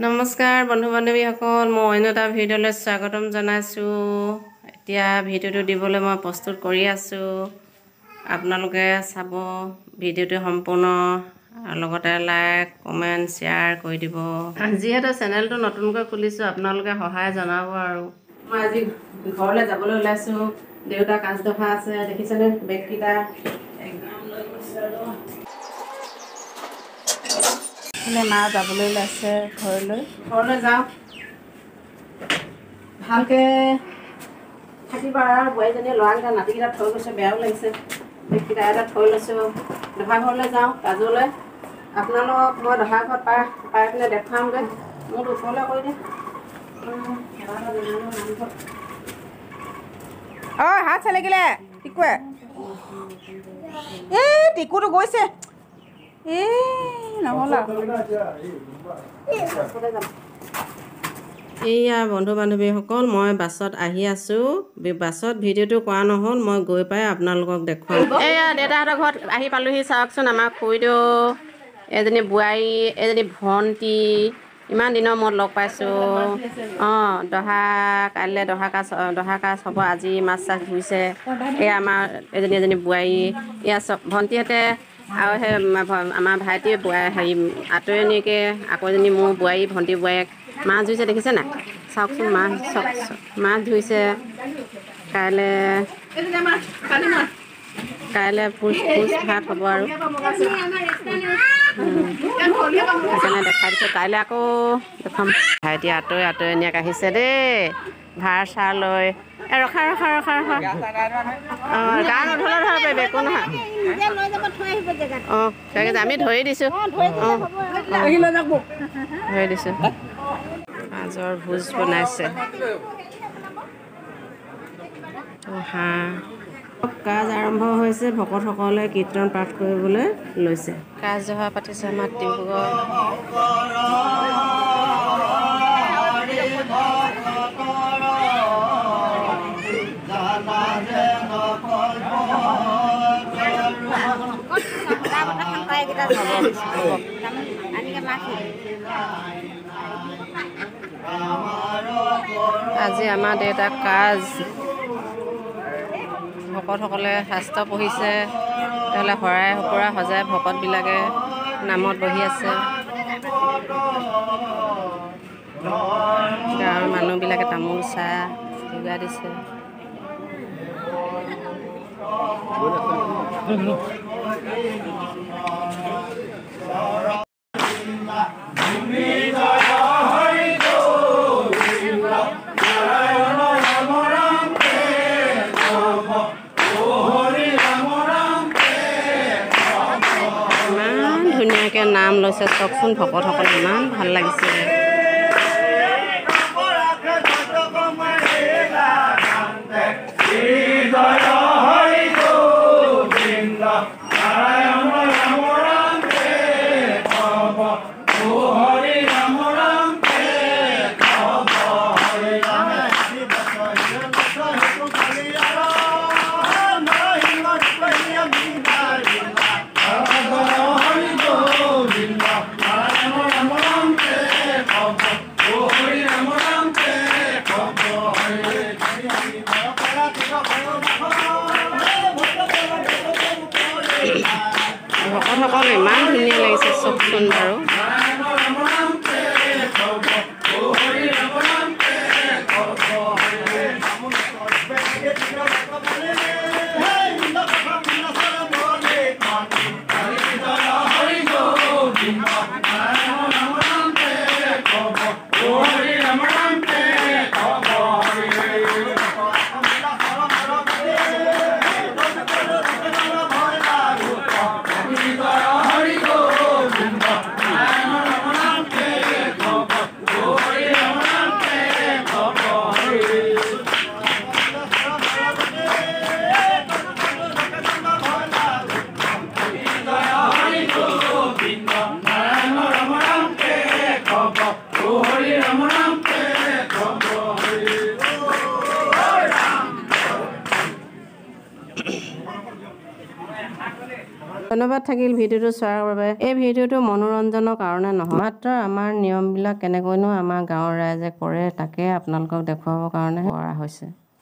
নমস্কাৰ বন্ধু বান্ধৱীসকল, মই অন্য এটা ভিডিঅ'লৈ স্বাগতম জনাইছোঁ। এতিয়া ভিডিঅ'টো দিবলৈ মই প্ৰস্তুত কৰি আছোঁ। আপোনালোকে চাব ভিডিঅ'টো সম্পূৰ্ণ, লগতে লাইক কমেণ্ট শ্বেয়াৰ কৰি দিব। যিহেতু চেনেলটো নতুনকৈ খুলিছোঁ, আপোনালোকে সহায় জনাব। আৰু মই আজি ঘৰলৈ যাবলৈ ওলাইছোঁ। দেউতা কাজদফা আছে, দেখিছেনে বেগকেইটা একদম লৈ গৈছোঁ। মা যাবলৈ ওলাইছে ঘৰলৈ যাওঁ। ভালকৈ থাকিবা। বোৱাৰীজনীয়ে ল'ৰাকেইটা নাতিকেইটা থৈ গৈছে, বেয়াও লাগিছে। বেগকেইটা এটা থৈ লৈছোঁ। দহা ঘৰলৈ যাওঁ কাজলৈ। আপোনালোকক মই দহা ঘৰত পাই পিনে দেখুৱামগৈ। মোৰতো ওচৰলৈ কৰি দিয়ে। অ' হাত চেলেকিলে টিকুৱে। টিকুটো গৈছে। এইয়া বন্ধু বান্ধৱীসকল, মই বাছত আহি আছোঁ। বাছত ভিডিঅ'টো কৰা নহ'ল, মই গৈ পাই আপোনালোকক দেখুৱাম। এইয়া দেউতাহঁতৰ ঘৰত আহি পালোহি। চাওকচোন, আমাৰ খুৰীদেউ, এজনী বোৱাৰী, এজনী ভণ্টি, ইমান দিনৰ মূৰত লগ পাইছোঁ। কাইলৈ দহা কাজ হ'ব। আজি মাছ চাছ ধুইছে। এয়া আমাৰ এজনী বোৱাৰী, এয়া চব ভণ্টিহঁতে, আৰু সেই আমাৰ ভাইটিৰ আঁতৰণীকে, আকৌ এজনী মোৰ বোৱাৰী, ভণ্টি বোৱাৰীয়েক মাছ ধুইছে, দেখিছে নাই? চাওকচোন, মাছ ধুইছে। কাইলৈ ভোজ ভাত হ'ব। আৰু সেইকাৰণে দেখাই দিছোঁ। কাইলৈ আকৌ দেখুৱাম। ভাইটি আঁতৰণীয়েক আহিছে দেই, ভাৰ চাৰ লৈ। ৰখা। গা নধুলে ধৰিব পাৰিব, একো নহয়। ঠিক আছে, আমি ধৰি দিছোঁ। ধৰি দিছোঁ। মাছৰ ভোজ বনাইছে। কাজ আৰম্ভ হৈছে। ভকতসকলে কীৰ্তন পাঠ কৰিবলৈ লৈছে। কাজদহা পাতিছে আমাৰ ডিব্ৰুগড়। আজি আমাৰ দেউতাক কাজ, ভকতসকলে শাস্ত্ৰ পঢ়িছে। তেতিয়াহ'লে শৰাই সঁফুৰা সজাই ভকতবিলাকে নামত বহি আছে। গাঁৱৰ মানুহবিলাকে তামোল চাহ যোগাৰ দিছে। ইমান ধুনীয়াকৈ নাম লৈছে, চাওকচোন ভকতসকল, ইমান ভাল লাগিছে। ধন্যবাদ থাকিল ভিডিঅ'টো চোৱাৰ বাবে। এই ভিডিঅ'টো মনোৰঞ্জনৰ কাৰণে নহয়, মাত্ৰ আমাৰ নিয়মবিলাক কেনেকৈনো আমাৰ গাঁৱৰ ৰাইজে কৰে তাকে আপোনালোকক দেখুৱাবৰ কাৰণে কৰা হৈছে।